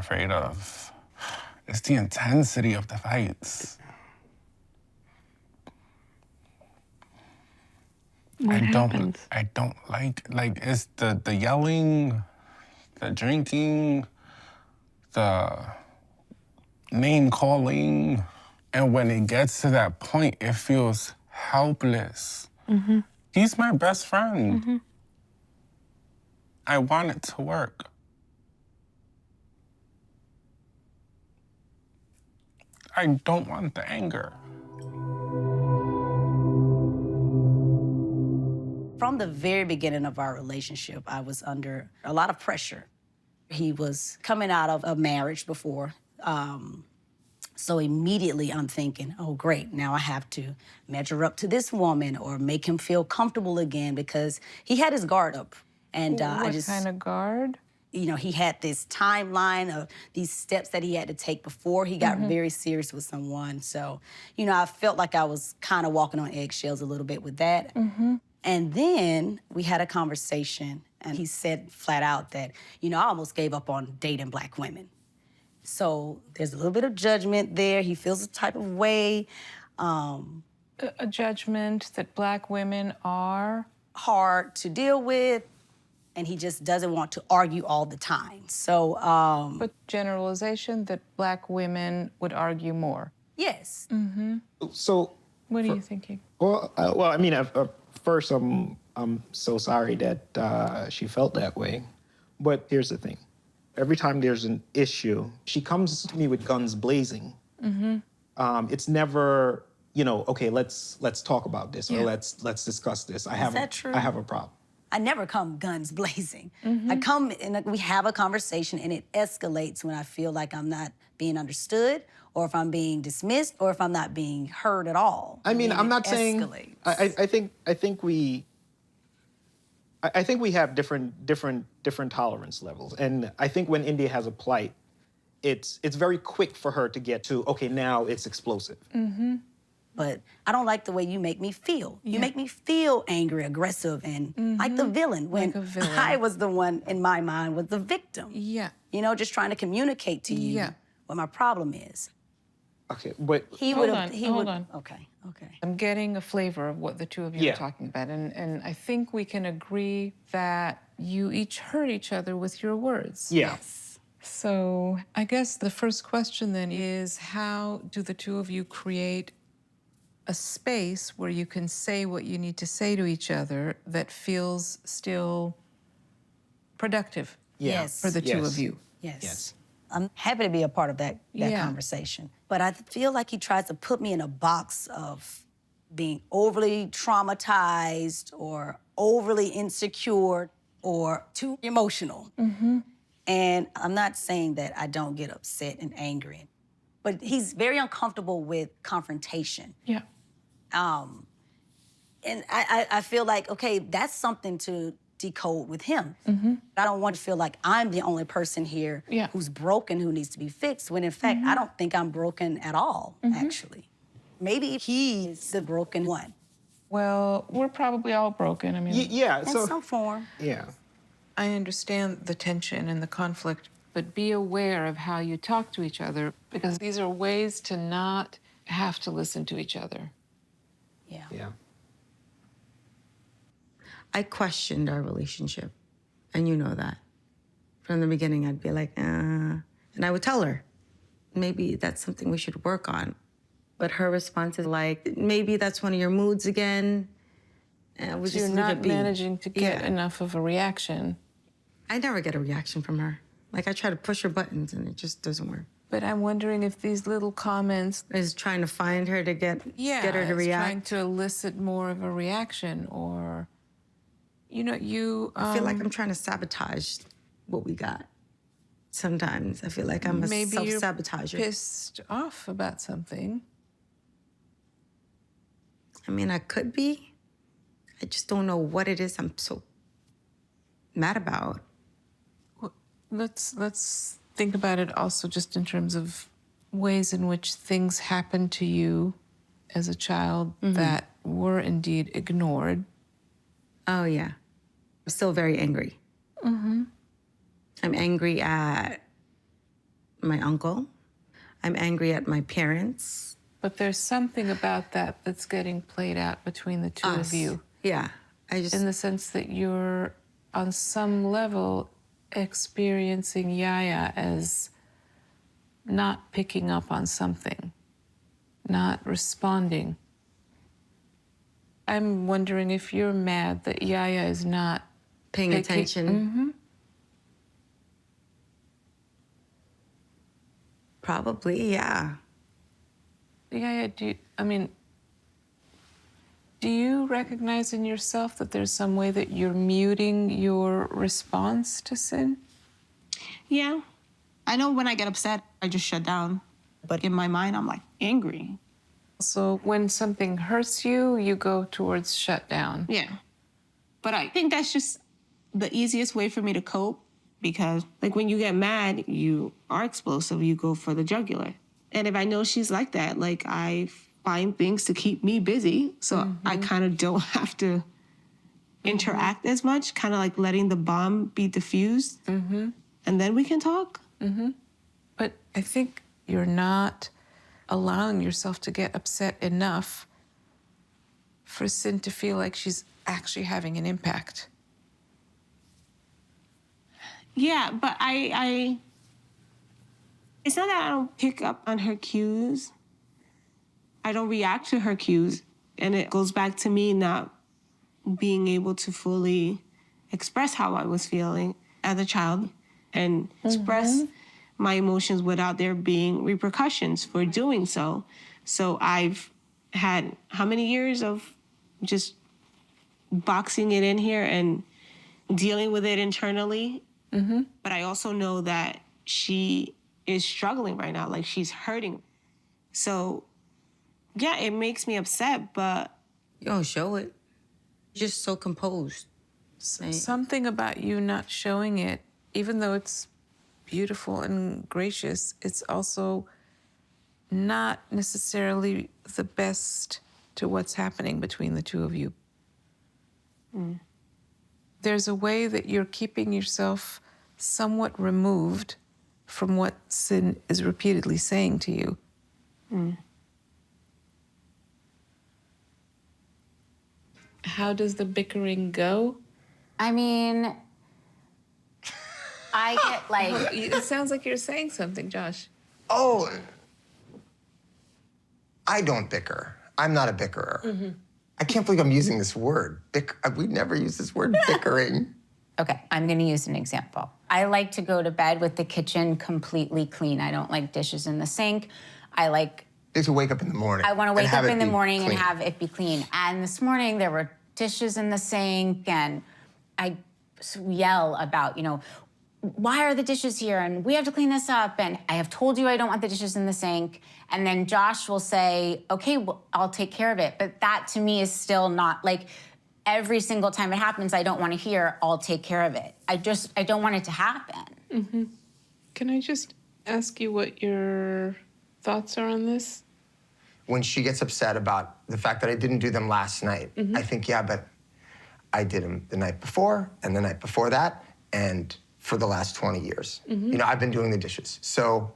afraid of is the intensity of the fights. What happens? I don't like it's the yelling, the drinking, the name calling. And when it gets to that point, it feels helpless. Mm-hmm. He's my best friend. Mm-hmm. I want it to work. I don't want the anger. From the very beginning of our relationship, I was under a lot of pressure. He was coming out of a marriage before, so immediately I'm thinking, oh, great, now I have to measure up to this woman or make him feel comfortable again because he had his guard up. And What kind of guard? You know, he had this timeline of these steps that he had to take before he got very serious with someone. So, you know, I felt like I was kind of walking on eggshells a little bit with that. And then we had a conversation, and he said flat out that, you know, I almost gave up on dating Black women. So there's a little bit of judgment there. He feels a type of way. A judgment that Black women are? Hard to deal with, and he just doesn't want to argue all the time. So, But generalization that Black women would argue more? Yes. So, What are you thinking? well, I mean, first, I'm so sorry that she felt that way. But here's the thing: every time there's an issue, she comes to me with guns blazing. It's never, you know, okay, let's talk about this or let's discuss this. I have a problem. I never come guns blazing. I come and we have a conversation, and it escalates when I feel like I'm not being understood, or if I'm being dismissed, or if I'm not being heard at all. I mean, I'm not saying. Escalates. I think we have different tolerance levels, and I think when India has a plight, it's very quick for her to get to, okay, now it's explosive. But I don't like the way you make me feel. You make me feel angry, aggressive, and like the villain. When Like a villain. I was the one, in my mind, was the victim. Yeah. You know, just trying to communicate to you what my problem is. Okay, but Hold on. Okay. I'm getting a flavor of what the two of you are talking about, and I think we can agree that you each hurt each other with your words. yeah. So I guess the first question then is, how do the two of you create a space where you can say what you need to say to each other that feels still productive Yes. for the two of you? Yes. I'm happy to be a part of that conversation. But I feel like he tries to put me in a box of being overly traumatized or overly insecure or too emotional. And I'm not saying that I don't get upset and angry, but he's very uncomfortable with confrontation. Yeah. And I feel like, okay, that's something to decode with him. I don't want to feel like I'm the only person here who's broken, who needs to be fixed, when in fact, I don't think I'm broken at all, actually. Maybe he's the broken one. Well, we're probably all broken. I mean, In some form. Yeah. I understand the tension and the conflict, but be aware of how you talk to each other, because these are ways to not have to listen to each other. Yeah. I questioned our relationship, and you know that. From the beginning, I'd be like, and I would tell her, maybe that's something we should work on. But her response is like, maybe that's one of your moods again. And we So just you're leave not it be. managing to get enough of a reaction. I never get a reaction from her. Like, I try to push her buttons, and it just doesn't work. But I'm wondering if these little comments Is trying to find her to get her to it's react. trying to elicit more of a reaction, or, you know, I feel like I'm trying to sabotage what we got. Sometimes I feel like I'm a maybe you're self-sabotager. pissed off about something. I mean, I could be. I just don't know what it is I'm so mad about. Well, let's think about it also just in terms of ways in which things happened to you as a child that were indeed ignored. Oh, yeah. I'm still very angry. I'm angry at my uncle. I'm angry at my parents. But there's something about that that's getting played out between the two of you. Yeah. I just... In the sense that you're, on some level, experiencing Yaya as not picking up on something, not responding. I'm wondering if you're mad that Yaya is not paying attention. Probably, yeah. Yaya, do you recognize in yourself that there's some way that you're muting your response to Sin? Yeah. I know when I get upset, I just shut down. But in my mind, I'm like angry. So when something hurts you, you go towards shutdown. Yeah. But I think that's just the easiest way for me to cope, because like when you get mad, you are explosive, you go for the jugular. And if I know she's like that, like I find things to keep me busy, so I kind of don't have to interact as much, kind of like letting the bomb be diffused, and then we can talk. But I think you're not allowing yourself to get upset enough for Sin to feel like she's actually having an impact. Yeah, but I it's not that I don't pick up on her cues. I don't react to her cues. And it goes back to me not being able to fully express how I was feeling as a child and express my emotions without there being repercussions for doing so. So I've had how many years of just boxing it in here and dealing with it internally. But I also know that she is struggling right now, like she's hurting. So, yeah, it makes me upset, but... You don't show it. Just so composed. Something about you not showing it, even though it's beautiful and gracious, it's also not necessarily the best to what's happening between the two of you. There's a way that you're keeping yourself somewhat removed from what Sin is repeatedly saying to you. How does the bickering go? I mean, I get like... It sounds like you're saying something, Josh. Oh, I don't bicker. I'm not a bickerer. I can't believe I'm using this word. We never use this word, bickering. Okay, I'm gonna use an example. I like to go to bed with the kitchen completely clean. I don't like dishes in the sink. I like... You have to wake up in the morning. I wanna wake up in the morning and clean. have it be clean. And this morning there were dishes in the sink and I yell about, why are the dishes here? And we have to clean this up. And I have told you I don't want the dishes in the sink. And then Josh will say, okay, well, I'll take care of it. But that to me is still not like every single time it happens, I don't want to hear, I'll take care of it. I don't want it to happen. Can I just ask you what your thoughts are on this? When she gets upset about the fact that I didn't do them last night, I think, yeah, but I did them the night before and the night before that and for the last 20 years. I've been doing the dishes. So,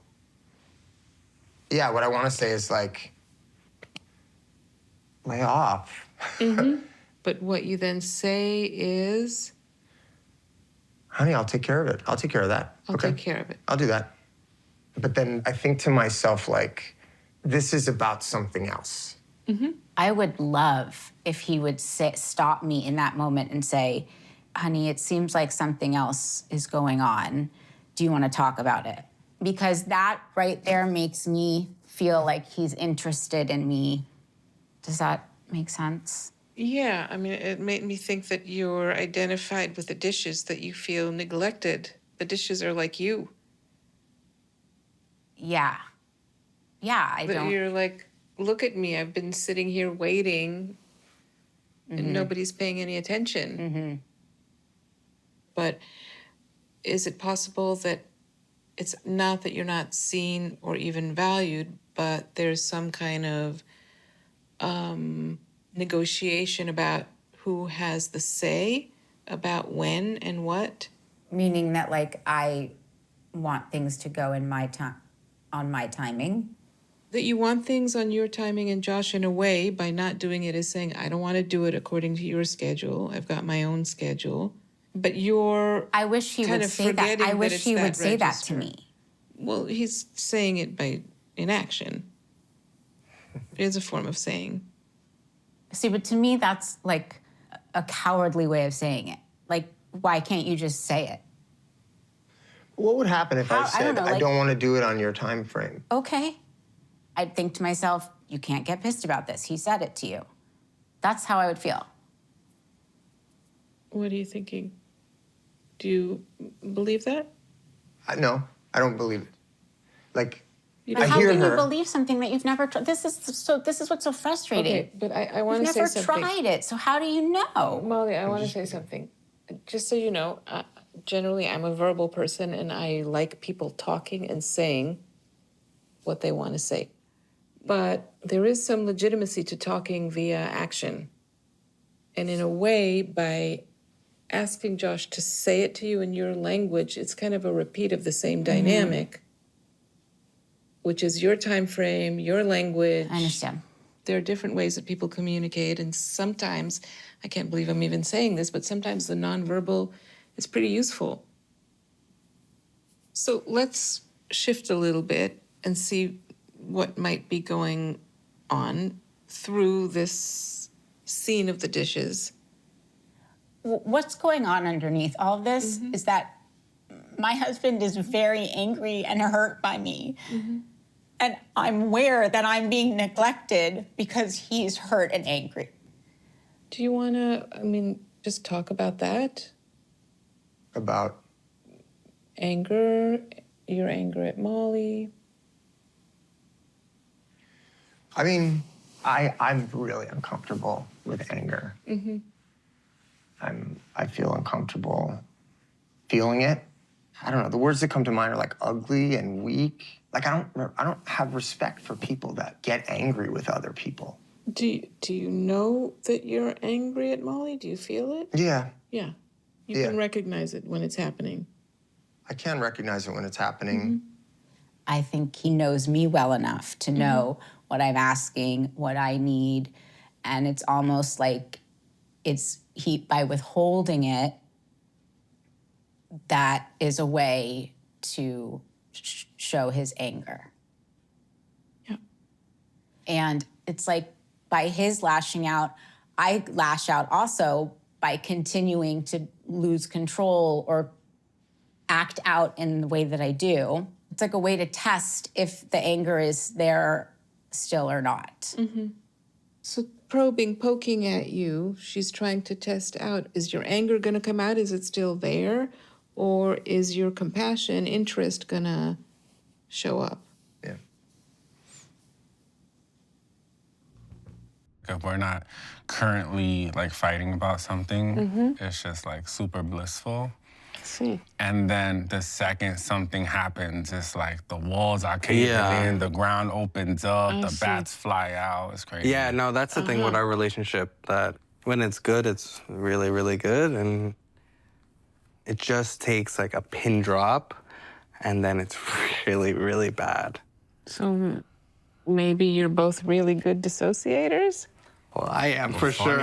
yeah, what I want to say is like, lay off. But what you then say is... Honey, I'll take care of it. I'll take care of that. I'll take care of it. I'll do that. But then I think to myself, like, this is about something else. I would love if he would stop me in that moment and say, honey, it seems like something else is going on. Do you want to talk about it? Because that right there makes me feel like he's interested in me. Does that make sense? Yeah, I mean, it made me think that you're identified with the dishes, that you feel neglected. The dishes are like you. Yeah. Yeah, I That don't... you're like, look at me, I've been sitting here waiting and nobody's paying any attention. But is it possible that it's not that you're not seen or even valued, but there's some kind of negotiation about who has the say about when and what? Meaning that, like, I want things to go in my time, on my timing. That you want things on your timing, and Josh, in a way, by not doing it, is saying, I don't want to do it according to your schedule. I've got my own schedule. But you're I wish he kind would of say that. forgetting I that wish it's he would that say that to register. me. Well, he's saying it by inaction. It is a form of saying. See, but to me, that's like a cowardly way of saying it. Like, why can't you just say it? What would happen if I I said, don't know, I like- don't want to do it on your time frame? Okay. I'd think to myself, you can't get pissed about this. He said it to you. That's how I would feel. What are you thinking? Do you believe that? No, I don't believe it. Like, But I how hear can her. you believe something that you've never tried? This is what's so frustrating. Okay, but I want You've to say never something. tried it, so how do you know? Molly, I want to say something. Just so you know, generally I'm a verbal person and I like people talking and saying what they want to say. But there is some legitimacy to talking via action. And in a way, by asking Josh to say it to you in your language, it's kind of a repeat of the same dynamic, which is your time frame, your language. I understand. There are different ways that people communicate, and sometimes, I can't believe I'm even saying this, but sometimes the nonverbal is pretty useful. So let's shift a little bit and see what might be going on through this scene of the dishes. What's going on underneath all of this is that my husband is very angry and hurt by me. And I'm aware that I'm being neglected because he's hurt and angry. Do you want to, just talk about that? About, Anger, your anger at Molly. I'm really uncomfortable with anger. I feel uncomfortable feeling it. I don't know, the words that come to mind are like ugly and weak. Like, I don't have respect for people that get angry with other people. Do you know that you're angry at Molly? Do you feel it? Yeah, Yeah. You Yeah. can recognize it when it's happening. I can recognize it when it's happening. I think he knows me well enough to know what I'm asking, what I need. And it's almost like by withholding it, that is a way to show his anger. Yeah. And it's like by his lashing out, I lash out also by continuing to lose control or act out in the way that I do. It's like a way to test if the anger is there still or not. So probing, poking at you, she's trying to test out, is your anger going to come out? Is it still there? Or is your compassion, interest going to show up? Yeah. If we're not currently like fighting about something, it's just like super blissful. See. And then the second something happens, it's like the walls are caving in, the ground opens up, the bats fly out. It's crazy. Yeah, no, that's the thing with our relationship, that when it's good, it's really, really good. And it just takes like a pin drop, and then it's really, really bad. So maybe you're both really good dissociators? Well, I am for sure.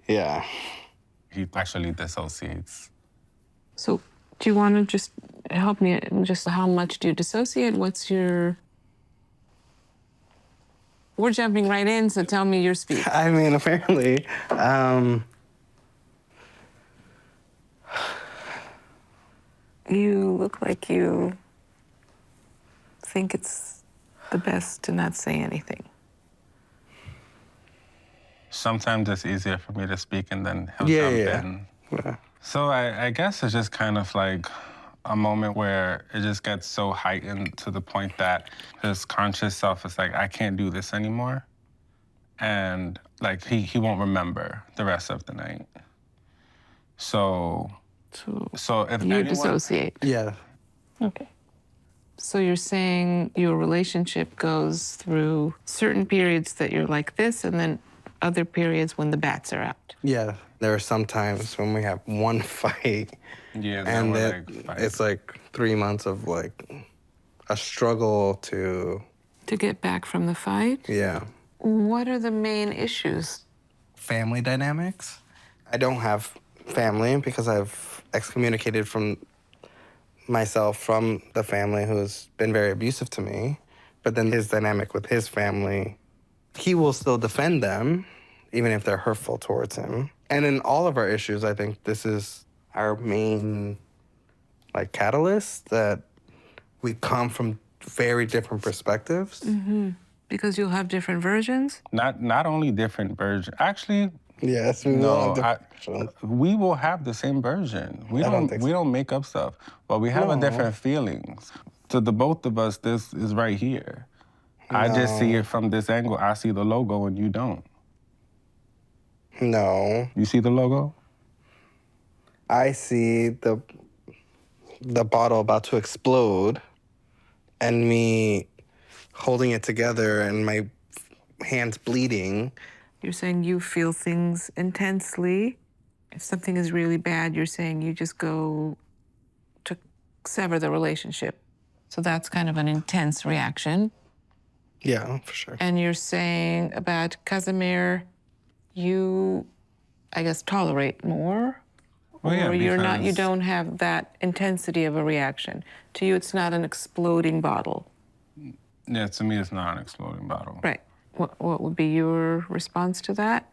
Yeah. He actually dissociates. So do you want to just help me? Just how much do you dissociate? What's your... We're jumping right in, so tell me your speed. I mean, apparently, You look like you think it's the best to not say anything. Sometimes it's easier for me to speak and then he'll Yeah, jump in. yeah. So I guess it's just kind of like a moment where it just gets so heightened to the point that his conscious self is like, I can't do this anymore. And like he won't remember the rest of the night. So if You anyone, dissociate. Yeah. Okay. So you're saying your relationship goes through certain periods that you're like this, and then other periods when the bats are out. Yeah, there are some times when we have one fight, Yeah, and we're like fighting. it's like 3 months of like a struggle to, To get back from the fight? yeah. What are the main issues? Family dynamics. I don't have family because I've excommunicated from myself from the family who's been very abusive to me. But then his dynamic with his family, he will still defend them, even if they're hurtful towards him. And in all of our issues, I think this is our main like catalyst, that we come from very different perspectives. Because you'll have different versions? Not only different versions. Actually, Yes, we will no, have different versions. we will have the same version. We I don't think we so. don't make up stuff, but we have a No. different feelings. To the both of us, this is right here. I just see it from this angle. I see the logo and you don't. No, You see the logo? I see the bottle about to explode, and me holding it together and my hands bleeding. You're saying you feel things intensely. If something is really bad, you're saying you just go to sever the relationship. So that's kind of an intense reaction. Yeah, for sure. And you're saying about Casimir, you, I guess, tolerate more? Well, yeah, or you're not, you because- don't have that intensity of a reaction. To you, it's not an exploding bottle. Yeah, to me, it's not an exploding bottle. Right. What would be your response to that?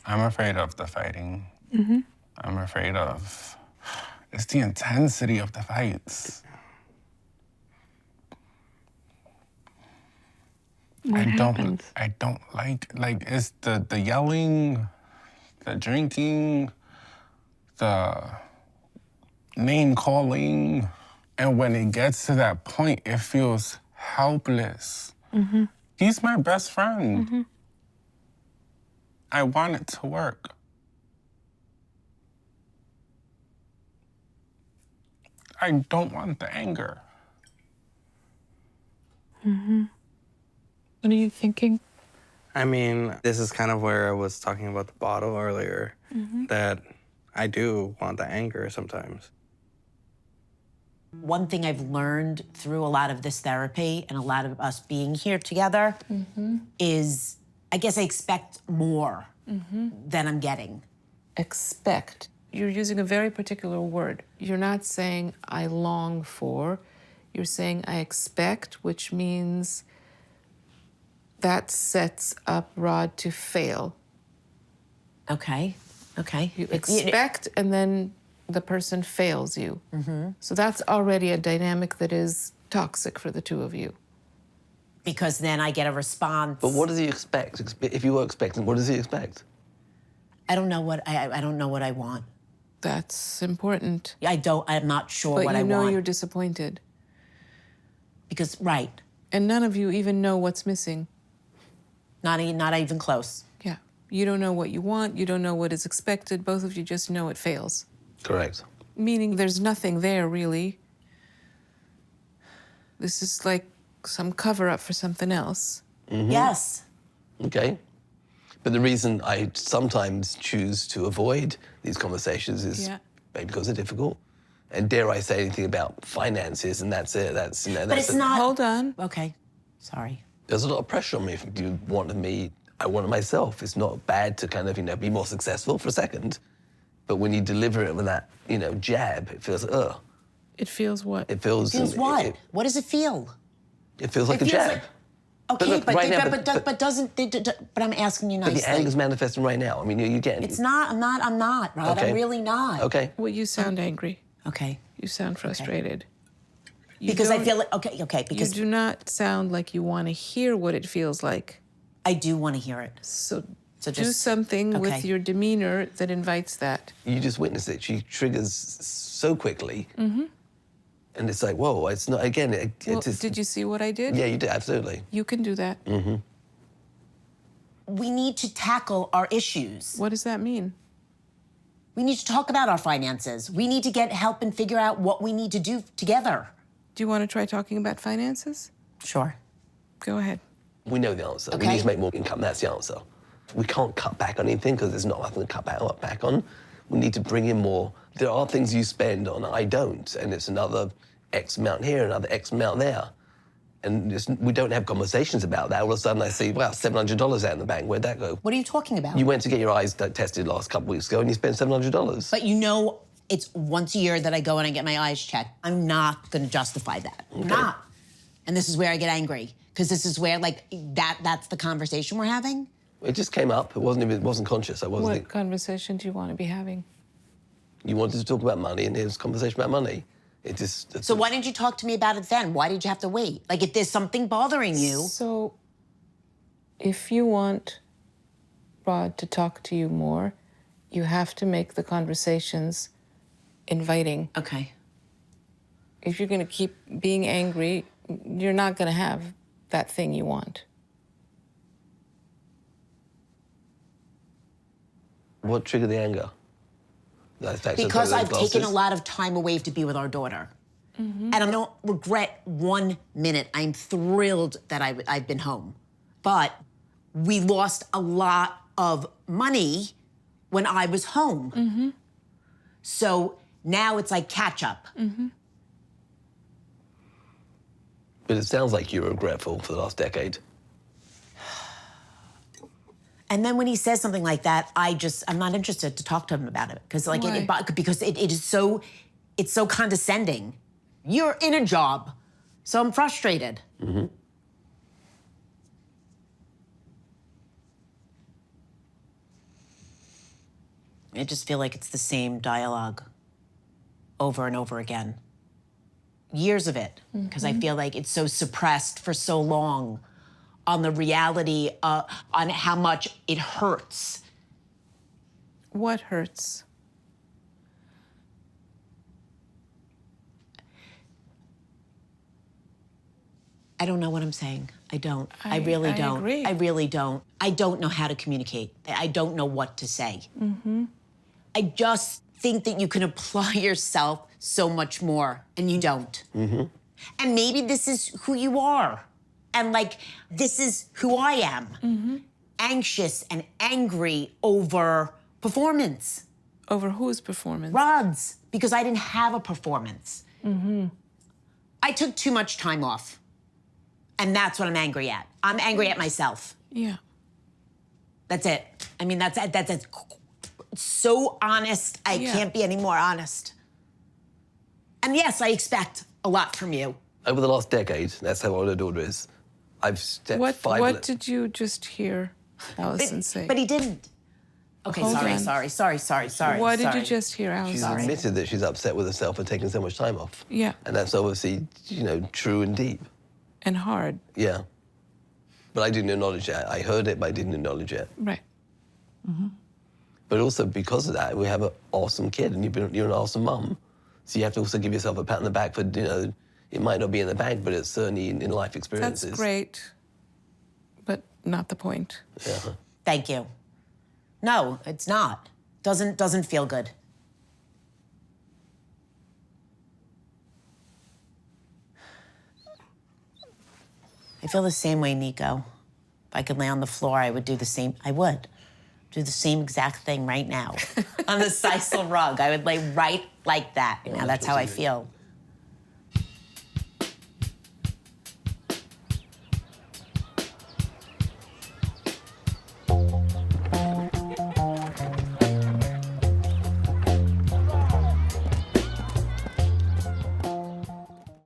I'm afraid of the fighting. I'm afraid of, it's the intensity of the fights. What happens? I don't like it's the yelling, the drinking, the name calling. And when it gets to that point, it feels helpless. He's my best friend. I want it to work. I don't want the anger. What are you thinking? I mean, this is kind of where I was talking about the bottle earlier, that I do want the anger sometimes. One thing I've learned through a lot of this therapy and a lot of us being here together is, I guess I expect more than I'm getting. Expect. You're using a very particular word. You're not saying I long for. You're saying I expect, which means that sets up Rod to fail. Okay, okay. You expect, and then the person fails you. So that's already a dynamic that is toxic for the two of you. Because then I get a response. But what does he expect? If you were expecting, what does he expect? I don't know what I don't know what I want. That's important. I'm not sure But what I you know want. you're disappointed. Because, right, And none of you even know what's missing. not even close. Yeah. You don't know what you want. You don't know what is expected. Both of you just know it fails. Correct. Meaning there's nothing there, really. This is like some cover-up for something else. Yes. Okay. But the reason I sometimes choose to avoid these conversations is Yeah. maybe because they're difficult. And dare I say anything about finances, and that's it. That's, But it's not. Hold on. Okay, sorry. There's a lot of pressure on me. If you wanted me, I want it myself. It's not bad to kind of, be more successful for a second. But when you deliver it with that, jab, it feels, ugh. It feels what? It feels... Feels what? What does it feel? It feels like It a feels jab. like- Okay, look, but, right now, but I'm asking you But nicely. the anger's manifesting right now. I mean, you're getting... It's not. I'm not, Rod. Okay. I'm really not. Okay. Well, you sound angry. Okay. You sound frustrated. You Because I don't- feel like, okay, You because do not sound like you want to hear what it feels like. I do want to hear it. So So do just- something with okay. your demeanor that invites that. You just witnessed it. She triggers so quickly. And it's like, whoa, it's not, again, Well, just... did you see what I did? Yeah, you did, absolutely. You can do that. We need to tackle our issues. What does that mean? We need to talk about our finances. We need to get help and figure out what we need to do together. Do you want to try talking about finances? Sure. Go ahead. We know the answer. We Okay. need to make more income. That's the answer. We can't cut back on anything because there's not nothing to cut back on. We need to bring in more. There are things you spend on, I don't, and it's another X amount here, another X amount there. And we don't have conversations about that. All of a sudden I see, wow, $700 out in the bank. Where'd that go? What are you talking about? You went to get your eyes tested last couple weeks ago and you spent $700. But you know, it's once a year that I go and I get my eyes checked. I'm not gonna justify that. I'm not. And this is where I get angry. Because this is where, like, that's the conversation we're having. It just came up. It wasn't conscious. I wasn't. What conversation do you want to be having? You wanted to talk about money, and here's a conversation about money. It just. So why didn't you talk to me about it then? Why did you have to wait? Like, if there's something bothering you. So, if you want Rod to talk to you more, you have to make the conversations inviting. Okay. If you're going to keep being angry, you're not going to have that thing you want. What triggered the anger? Because I've taken a lot of time away to be with our daughter. And I don't regret 1 minute. I'm thrilled that I've been home. But we lost a lot of money when I was home. So now it's like catch up. But it sounds like you were regretful for the last decade. And then when he says something like that, I'm not interested to talk to him about it. Because like because it is so, it's so condescending. You're in a job, so I'm frustrated. I just feel like it's the same dialogue over and over again. Years of it, because I feel like it's so suppressed for so long on the reality, on how much it hurts. What hurts? I don't know what I'm saying. I don't. I really don't. agree. I really don't. I don't know how to communicate. I don't know what to say. I just think that you can apply yourself so much more, and you don't. And maybe this is who you are. And like, this is who I am. Anxious and angry over performance. Over whose performance? Rod's, because I didn't have a performance. I took too much time off. And that's what I'm angry at. I'm angry at myself. Yeah. That's it. I mean, that's it. So honest, I can't be any more honest. And yes, I expect a lot from you. Over the last decade, that's how old our daughter is. I've stepped What did you just hear Allison say? But he didn't. Okay, Hold on. sorry. What did you just hear Allison She's say? admitted that she's upset with herself for taking so much time off. Yeah. And that's obviously, true and deep. And hard. Yeah. But I didn't acknowledge that. I heard it, but I didn't acknowledge it. Right. But also because of that, we have an awesome kid, and you're an awesome mum. So you have to also give yourself a pat on the back for, it might not be in the bank, but it's certainly in life experiences. That's great, but not the point. Yeah. Thank you. No, it's not. Doesn't feel good. I feel the same way, Nico. If I could lay on the floor, I would do the same. I would do the same exact thing right now on the sisal rug. I would lay right like that. Now that's how I feel.